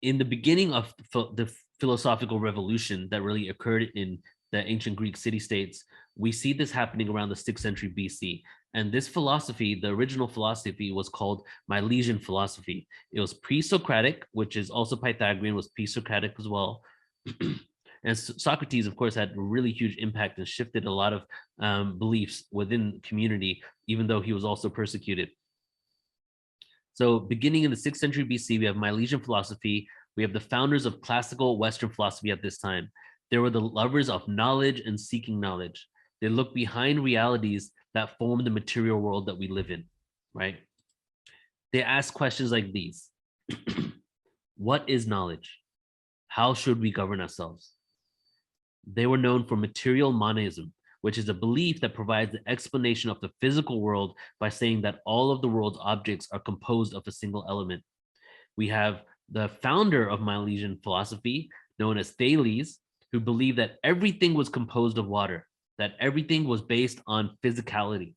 in the beginning of the philosophical revolution that really occurred in the ancient Greek city-states, we see this happening around the 6th century BC. And this philosophy, the original philosophy, was called Milesian philosophy. It was pre-Socratic, which is also Pythagorean, was pre-Socratic as well. And Socrates, of course, had a really huge impact and shifted a lot of beliefs within the community, even though he was also persecuted. So beginning in the 6th century BC, we have Milesian philosophy. We have the founders of classical Western philosophy at this time. They were the lovers of knowledge and seeking knowledge. They look behind realities that form the material world that we live in, right? They ask questions like these. What is knowledge? How should we govern ourselves? They were known for material monism, which is a belief that provides the explanation of the physical world by saying that all of the world's objects are composed of a single element. We have the founder of Milesian philosophy, known as Thales, who believed that everything was composed of water, that everything was based on physicality,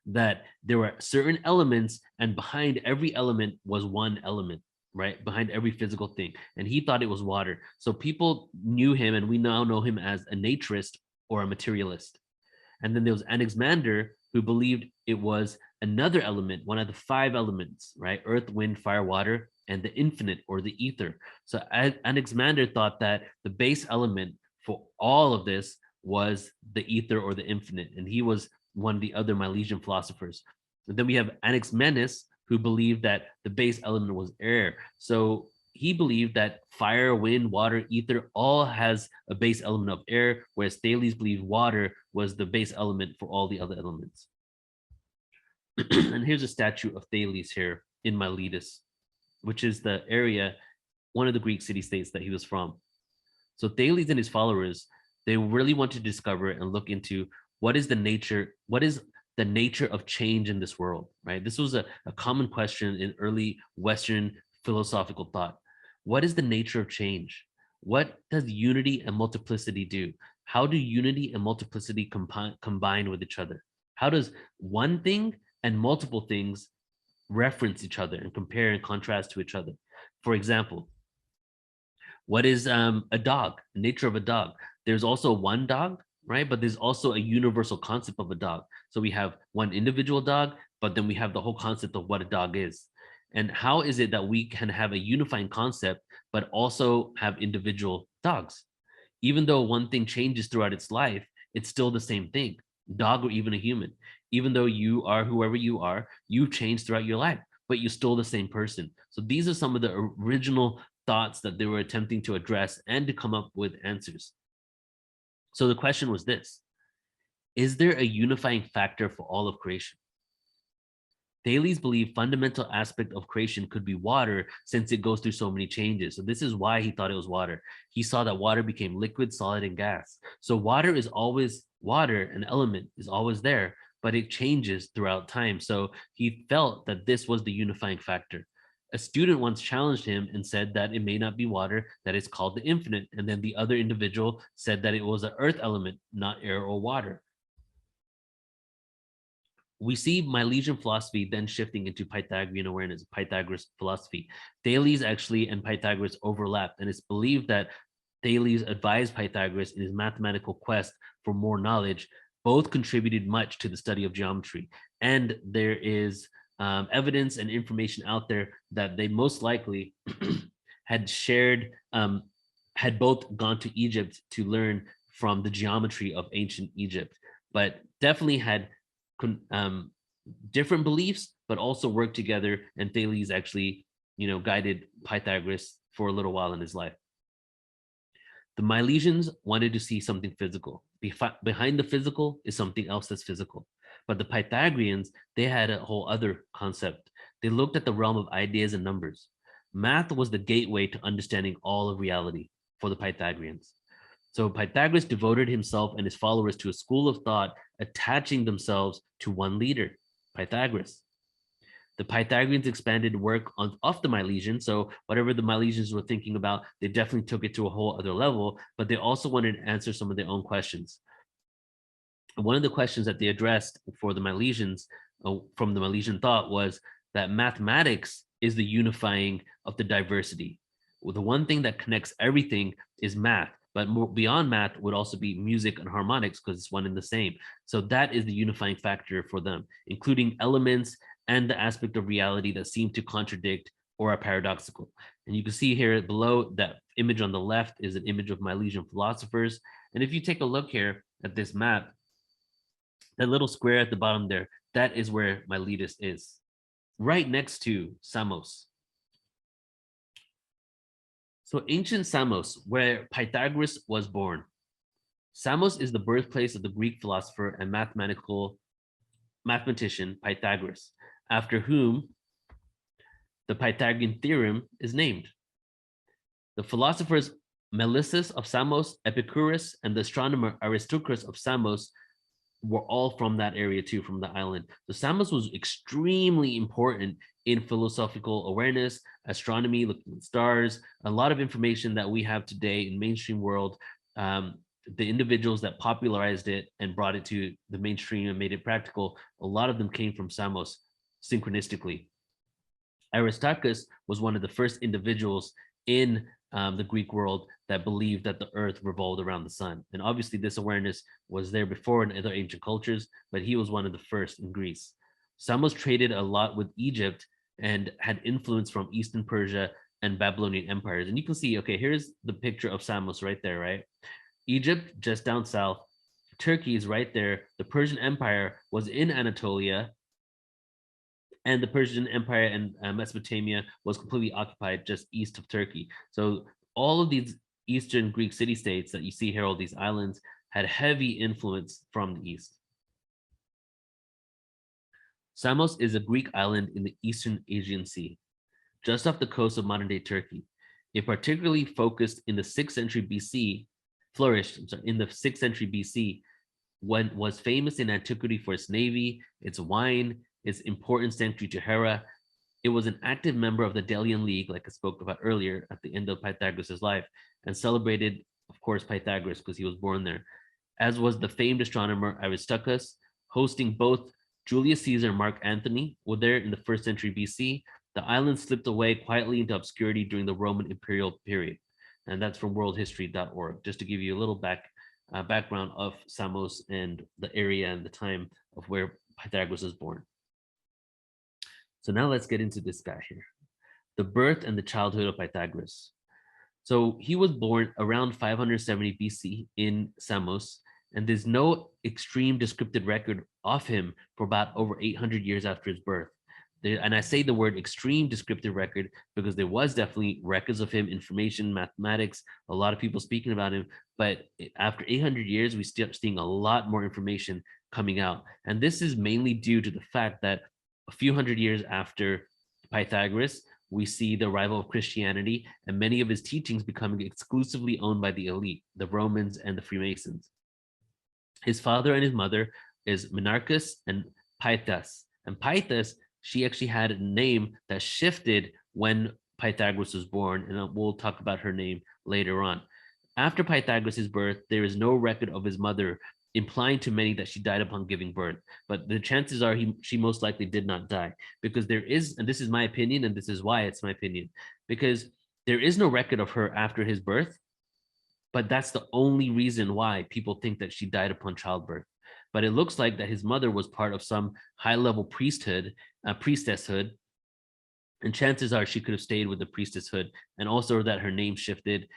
that there were certain elements, and behind every element was one element, right? Behind every physical thing. And he thought it was water. So people knew him, and we now know him as a naturist or a materialist. And then there was Anaximander, who believed it was another element, one of the 5 elements, right? Earth, wind, fire, water, and the infinite or the ether. So Anaximander thought that the base element for all of this was the ether or the infinite. And he was one of the other Milesian philosophers. And then we have Anaximenes, who believed that the base element was air. So he believed that fire, wind, water, ether all has a base element of air, whereas Thales believed water was the base element for all the other elements. And here's a statue of Thales here in Miletus, which is the area, one of the Greek city-states that he was from. So Thales and his followers, they really want to discover and look into what is the nature of change in this world, right? This was a common question in early Western philosophical thought. What is the nature of change? What does unity and multiplicity do? How do unity and multiplicity combine with each other? How does one thing and multiple things reference each other and compare and contrast to each other? For example, what is a dog, the nature of a dog? There's also one dog, right? But there's also a universal concept of a dog. So we have one individual dog, but then we have the whole concept of what a dog is. And how is it that we can have a unifying concept, but also have individual dogs? Even though one thing changes throughout its life, it's still the same thing, dog or even a human. Even though you are whoever you are, you've changed throughout your life, but you're still the same person. So these are some of the original thoughts that they were attempting to address and to come up with answers. So the question was this: is there a unifying factor for all of creation? Thales believed fundamental aspect of creation could be water, since it goes through so many changes. So this is why he thought it was water. He saw that water became liquid, solid, and gas. So water is always water, an element is always there, but it changes throughout time. So he felt that this was the unifying factor. A student once challenged him and said that it may not be water, that it's called the infinite. And then the other individual said that it was an earth element, not air or water. We see Milesian philosophy then shifting into Pythagorean awareness, Pythagoras philosophy. Thales actually and Pythagoras overlapped, and it's believed that Thales advised Pythagoras in his mathematical quest for more knowledge. Both contributed much to the study of geometry. And there is evidence and information out there that they most likely had shared, had both gone to Egypt to learn from the geometry of ancient Egypt, but definitely had different beliefs, but also worked together. And Thales actually, guided Pythagoras for a little while in his life. The Milesians wanted to see something physical. Behind the physical is something else that's physical. But the Pythagoreans, they had a whole other concept. They looked at the realm of ideas and numbers. Math was the gateway to understanding all of reality for the Pythagoreans. So Pythagoras devoted himself and his followers to a school of thought, attaching themselves to one leader, Pythagoras. The Pythagoreans expanded work of the Milesians. So whatever the Milesians were thinking about, they definitely took it to a whole other level, but they also wanted to answer some of their own questions. One of the questions that they addressed for the Milesians from the Milesian thought was that mathematics is the unifying of the diversity. Well, the one thing that connects everything is math, but more beyond math would also be music and harmonics because it's one and the same. So that is the unifying factor for them, including elements and the aspect of reality that seem to contradict or are paradoxical. And you can see here below that image on the left is an image of Milesian philosophers. And if you take a look here at this map, that little square at the bottom there, that is where Miletus is, right next to Samos. So ancient Samos, where Pythagoras was born. Samos is the birthplace of the Greek philosopher and mathematician Pythagoras, after whom the Pythagorean theorem is named. The philosophers Melissus of Samos, Epicurus, and the astronomer Aristarchus of Samos were all from that area too, from the island. So Samos was extremely important in philosophical awareness, astronomy, looking at stars, a lot of information that we have today in mainstream world. The individuals that popularized it and brought it to the mainstream and made it practical, a lot of them came from Samos synchronistically. Aristarchus was one of the first individuals in the Greek world that believed that the earth revolved around the sun. And obviously this awareness was there before in other ancient cultures, but he was one of the first in Greece. Samos traded a lot with Egypt and had influence from Eastern Persia and Babylonian empires. And you can see, okay, here's the picture of Samos right there, right? Egypt just down south, Turkey is right there. The Persian Empire was in Anatolia, and the Persian Empire and Mesopotamia was completely occupied just east of Turkey. So all of these Eastern Greek city-states that you see here, all these islands, had heavy influence from the east. Samos is a Greek island in the Eastern Aegean Sea, just off the coast of modern-day Turkey. It particularly focused in the 6th century BC, in the 6th century BC, when was famous in antiquity for its navy, its wine, its important sanctuary to Hera. It was an active member of the Delian League, like I spoke about earlier, at the end of Pythagoras' life, and celebrated, of course, Pythagoras because he was born there, as was the famed astronomer Aristarchus, hosting both Julius Caesar and Mark Antony were there in the 1st century BC. The island slipped away quietly into obscurity during the Roman imperial period. And that's from worldhistory.org, just to give you a little background of Samos and the area and the time of where Pythagoras was born. So now let's get into this guy here, the birth and the childhood of Pythagoras. So he was born around 570 BC in Samos, and there's no extreme descriptive record of him for about over 800 years after his birth. And I say the word extreme descriptive record because there was definitely records of him, information, mathematics, a lot of people speaking about him. But after 800 years, we start seeing a lot more information coming out. And this is mainly due to the fact that a few hundred years after Pythagoras, we see the arrival of Christianity and many of his teachings becoming exclusively owned by the elite, the Romans and the Freemasons. His father and his mother is Menarchus and Pythas. And Pythas, she actually had a name that shifted when Pythagoras was born, and we'll talk about her name later on. After Pythagoras' birth, there is no record of his mother, implying to many that she died upon giving birth. But the chances are she most likely did not die, because there is, and this is my opinion, and this is why it's my opinion, because there is no record of her after his birth, but that's the only reason why people think that she died upon childbirth. But it looks like that his mother was part of some high-level priestesshood, and chances are she could have stayed with the priestesshood, and also that her name shifted,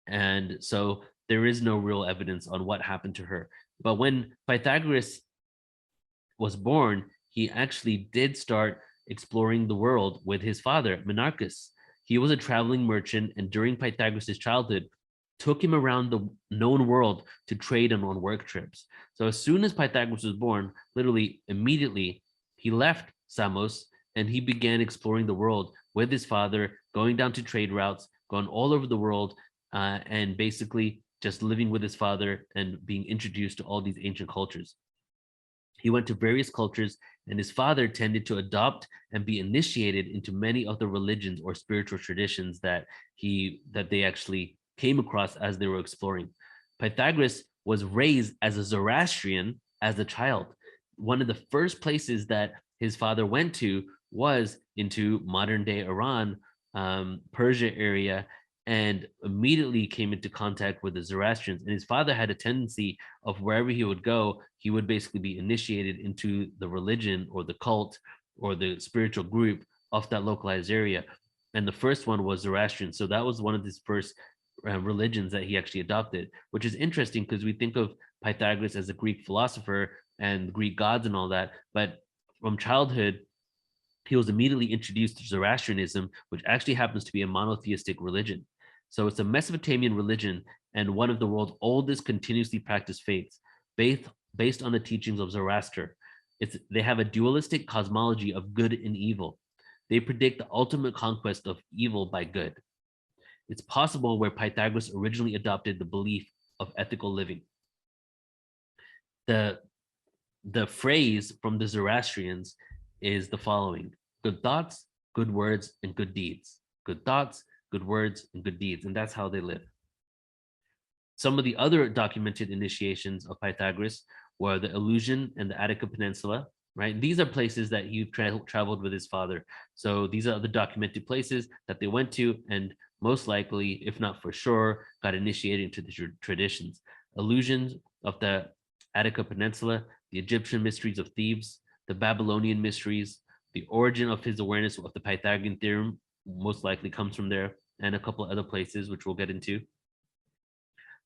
and so there is no real evidence on what happened to her. But when Pythagoras was born, he actually did start exploring the world with his father, Menarchus. He was a traveling merchant, and during Pythagoras' childhood, took him around the known world to trade and on work trips. So as soon as Pythagoras was born, literally immediately, he left Samos and he began exploring the world with his father, going down to trade routes, going all over the world, and basically just living with his father and being introduced to all these ancient cultures. He went to various cultures, and his father tended to adopt and be initiated into many of the religions or spiritual traditions that they actually came across as they were exploring. Pythagoras was raised as a Zoroastrian as a child. One of the first places that his father went to was into modern day Iran, Persia area, and immediately came into contact with the Zoroastrians. And his father had a tendency of wherever he would go, he would basically be initiated into the religion or the cult or the spiritual group of that localized area. And the first one was Zoroastrian. So that was one of his first religions that he actually adopted, which is interesting because we think of Pythagoras as a Greek philosopher and Greek gods and all that. But from childhood, he was immediately introduced to Zoroastrianism, which actually happens to be a monotheistic religion. So it's a Mesopotamian religion and one of the world's oldest continuously practiced faiths, based on the teachings of Zoroaster. They have a dualistic cosmology of good and evil. They predict the ultimate conquest of evil by good. It's possible where Pythagoras originally adopted the belief of ethical living. The, the phrase from the Zoroastrians is the following: good thoughts, good words, and good deeds. Good thoughts, good words, and good deeds. And that's how they live. Some of the other documented initiations of Pythagoras were the Eleusinian and the Attica Peninsula, right? These are places that he traveled with his father. So these are the documented places that they went to, and most likely, if not for sure, got initiated into the traditions. Illusions of the Attica Peninsula, the Egyptian mysteries of Thebes, the Babylonian mysteries, the origin of his awareness of the Pythagorean theorem most likely comes from there, and a couple of other places, which we'll get into.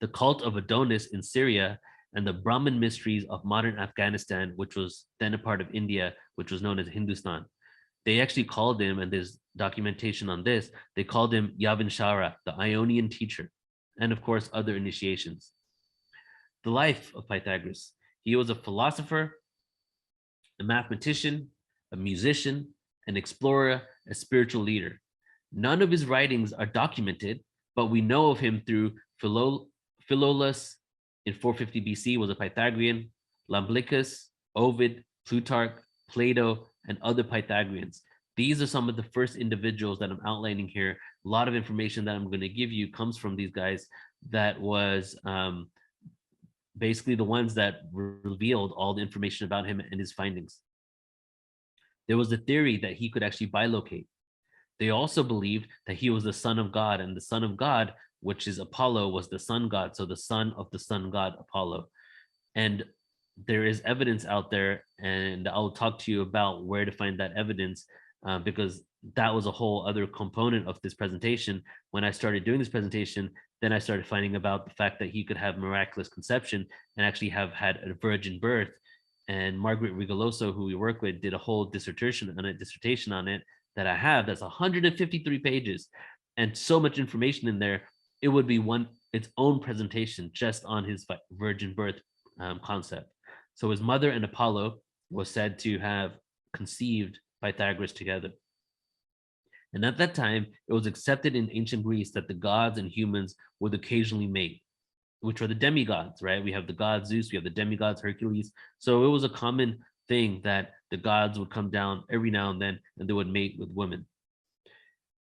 The cult of Adonis in Syria, and the Brahmin mysteries of modern Afghanistan, which was then a part of India, which was known as Hindustan. They actually called him, and there's documentation on this, they called him Yavanshara, the Ionian teacher, and of course, other initiations. The life of Pythagoras. He was a philosopher, a mathematician, a musician, an explorer, a spiritual leader. None of his writings are documented, but we know of him through Philolaus in 450 BC was a Pythagorean, Iamblichus, Ovid, Plutarch, Plato, and other Pythagoreans. These are some of the first individuals that I'm outlining here. A lot of information that I'm going to give you comes from these guys that was basically the ones that revealed all the information about him and his findings. There was a theory that he could actually bilocate. They also believed that he was the son of God, and the son of God, which is Apollo, was the sun god. So the son of the sun god, Apollo. And there is evidence out there, and I'll talk to you about where to find that evidence, because that was a whole other component of this presentation. When I started doing this presentation, then I started finding about the fact that he could have miraculous conception and actually have had a virgin birth. And Margaret Rigoloso, who we work with, did a whole dissertation on it that I have. That's 153 pages and so much information in there. It would be its own presentation just on his virgin birth concept. So his mother and Apollo was said to have conceived Pythagoras together. And at that time, it was accepted in ancient Greece that the gods and humans would occasionally mate, which are the demigods, right? We have the god Zeus, we have the demigods, Hercules. So it was a common thing that the gods would come down every now and then and they would mate with women.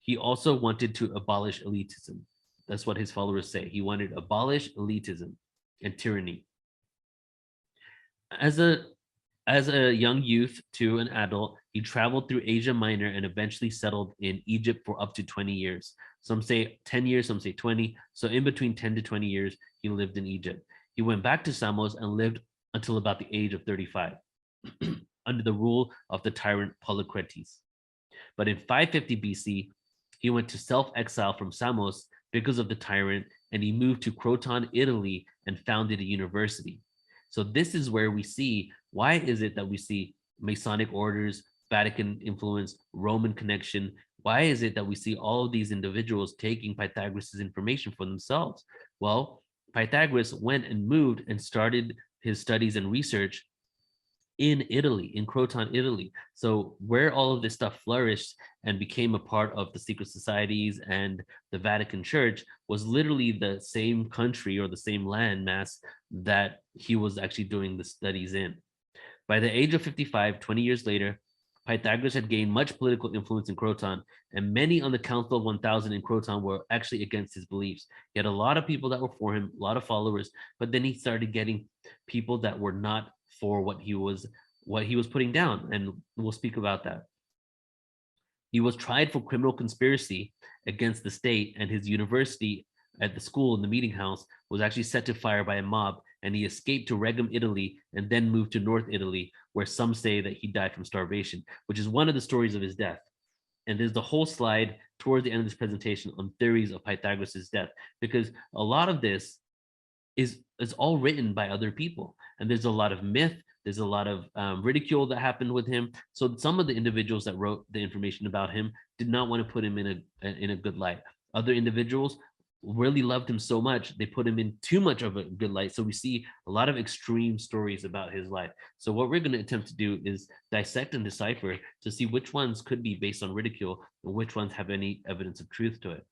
He also wanted to abolish elitism. That's what his followers say. He wanted to abolish elitism and tyranny. As a young youth to an adult, he traveled through Asia Minor and eventually settled in Egypt for up to 20 years. Some say 10 years, some say 20. So in between 10 to 20 years, he lived in Egypt. He went back to Samos and lived until about the age of 35 under the rule of the tyrant Polycrates. But in 550 BC, he went to self-exile from Samos because of the tyrant, and he moved to Croton, Italy, and founded a university. So this is where we see, why is it that we see Masonic orders, Vatican influence, Roman connection? Why is it that we see all of these individuals taking Pythagoras' information for themselves? Well, Pythagoras went and moved and started his studies and research in Italy, in Croton, Italy. So where all of this stuff flourished and became a part of the secret societies and the Vatican Church was literally the same country or the same land mass that he was actually doing the studies in. By the age of 55, 20 years later, Pythagoras had gained much political influence in Croton, and many on the Council of 1000 in Croton were actually against his beliefs. He had a lot of people that were for him, a lot of followers, but then he started getting people that were not for what he was putting down, and we'll speak about that. He was tried for criminal conspiracy against the state, and his university at the school in the meeting house was actually set to fire by a mob, and he escaped to Reggio, Italy, and then moved to North Italy, where some say that he died from starvation, which is one of the stories of his death. And there's the whole slide toward the end of this presentation on theories of Pythagoras' death, because a lot of this is all written by other people, and there's a lot of myth, there's a lot of ridicule that happened with him. So some of the individuals that wrote the information about him did not want to put him in a good light. Other individuals really loved him so much they put him in too much of a good light. So we see a lot of extreme stories about his life. So what we're going to attempt to do is dissect and decipher to see which ones could be based on ridicule and which ones have any evidence of truth to it.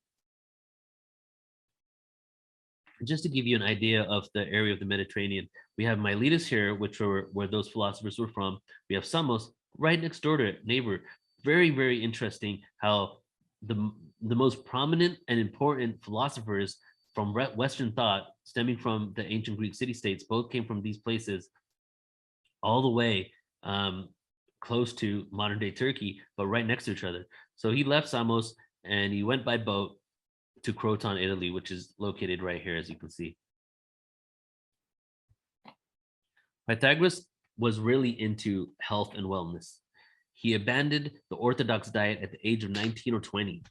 Just to give you an idea of the area of the Mediterranean, we have Miletus here, which were where those philosophers were from. We have Samos right next door to it, neighbor. Very, very interesting how the most prominent and important philosophers from Western thought, stemming from the ancient Greek city-states, both came from these places all the way close to modern-day Turkey, but right next to each other. So he left Samos and he went by boat to Croton, Italy, which is located right here, as you can see. Pythagoras was really into health and wellness. He abandoned the orthodox diet at the age of 19 or 20.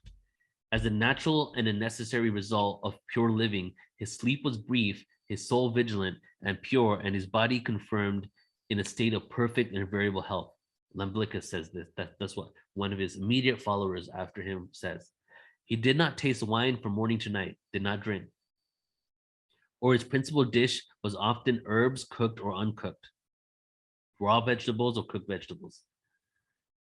As a natural and a necessary result of pure living, his sleep was brief, his soul vigilant and pure, and his body confirmed in a state of perfect and variable health. Iamblichus says this. That's what one of his immediate followers after him says. He did not taste wine from morning to night, did not drink. Or his principal dish was often herbs cooked or uncooked, raw vegetables or cooked vegetables.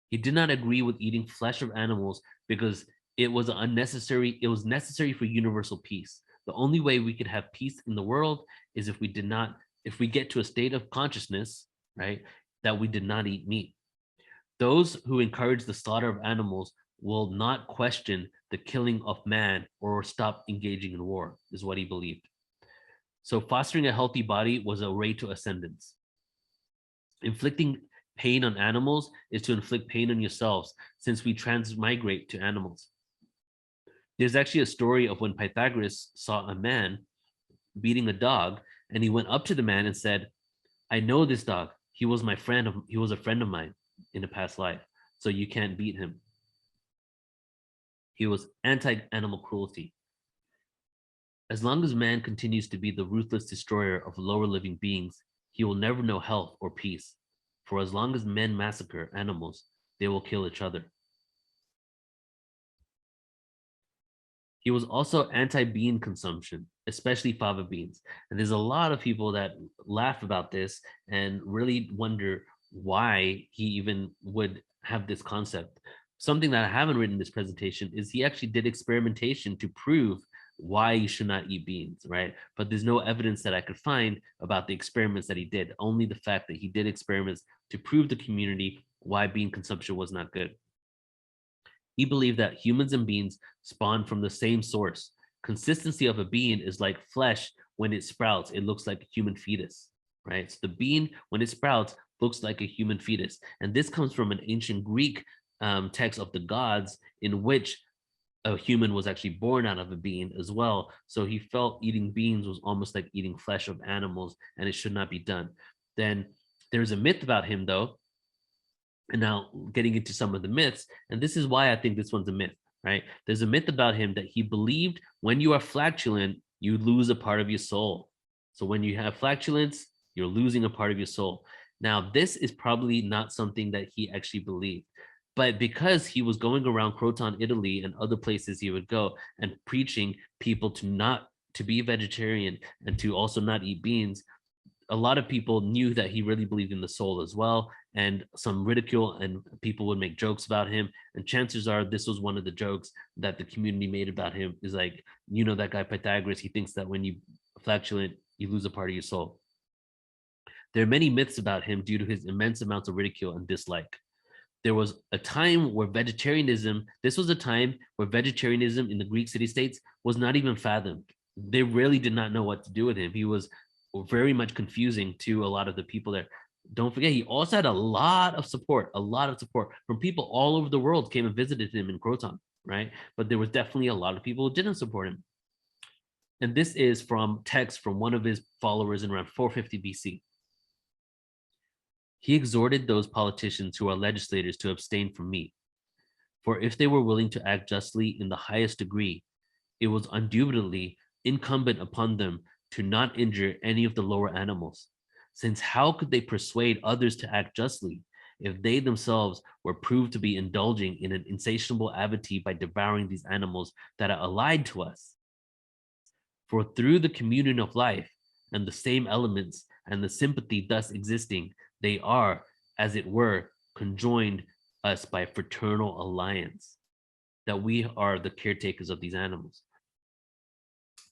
He did not agree with eating flesh of animals because it was necessary for universal peace. The only way we could have peace in the world is if we get to a state of consciousness, right, that we did not eat meat. Those who encourage the slaughter of animals will not question the killing of man or stop engaging in war, is what he believed. So fostering a healthy body was a way to ascendance. Inflicting pain on animals is to inflict pain on yourselves, since we transmigrate to animals. There's actually a story of when Pythagoras saw a man beating a dog, and he went up to the man and said, I know this dog. He was a friend of mine in a past life, so you can't beat him. He was anti-animal cruelty. As long as man continues to be the ruthless destroyer of lower living beings, he will never know health or peace. For as long as men massacre animals, they will kill each other. He was also anti-bean consumption, especially fava beans. And there's a lot of people that laugh about this and really wonder why he even would have this concept. Something that I haven't written in this presentation is he actually did experimentation to prove why you should not eat beans, right? But there's no evidence that I could find about the experiments that he did, only the fact that he did experiments to prove to the community why bean consumption was not good. He believed that humans and beans spawn from the same source. Consistency of a bean is like flesh when it sprouts, it looks like a human fetus, right? So the bean, when it sprouts, looks like a human fetus. And this comes from an ancient Greek text of the gods in which a human was actually born out of a bean as well. So he felt eating beans was almost like eating flesh of animals, and it should not be done. Then there's a myth about him, though. And now getting into some of the myths, and this is why I think this one's a myth, right? There's a myth about him that he believed when you are flatulent, you lose a part of your soul. So when you have flatulence, you're losing a part of your soul. Now, this is probably not something that he actually believed. But because he was going around Croton, Italy, and other places he would go and preaching people to be vegetarian and to also not eat beans, a lot of people knew that he really believed in the soul as well, and some ridicule and people would make jokes about him. And chances are this was one of the jokes that the community made about him, is like, you know, that guy Pythagoras, he thinks that when you flatulent, you lose a part of your soul. There are many myths about him due to his immense amounts of ridicule and dislike. There was a time where vegetarianism in the Greek city-states was not even fathomed. They really did not know what to do with him. He was very much confusing to a lot of the people there. Don't forget, he also had a lot of support, from people all over the world came and visited him in Croton, right? But there was definitely a lot of people who didn't support him. And this is from text from one of his followers in around 450 BC. He exhorted those politicians who are legislators to abstain from meat, for if they were willing to act justly in the highest degree, it was undoubtedly incumbent upon them to not injure any of the lower animals, since how could they persuade others to act justly if they themselves were proved to be indulging in an insatiable avidity by devouring these animals that are allied to us? For through the communion of life and the same elements and the sympathy thus existing, they are, as it were, conjoined us by fraternal alliance, that we are the caretakers of these animals.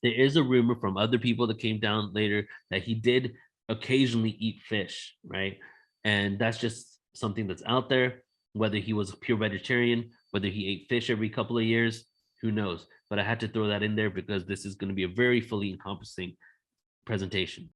There is a rumor from other people that came down later that he did occasionally eat fish, right? And that's just something that's out there. Whether he was a pure vegetarian, whether he ate fish every couple of years, who knows? But I had to throw that in there because this is going to be a very fully encompassing presentation.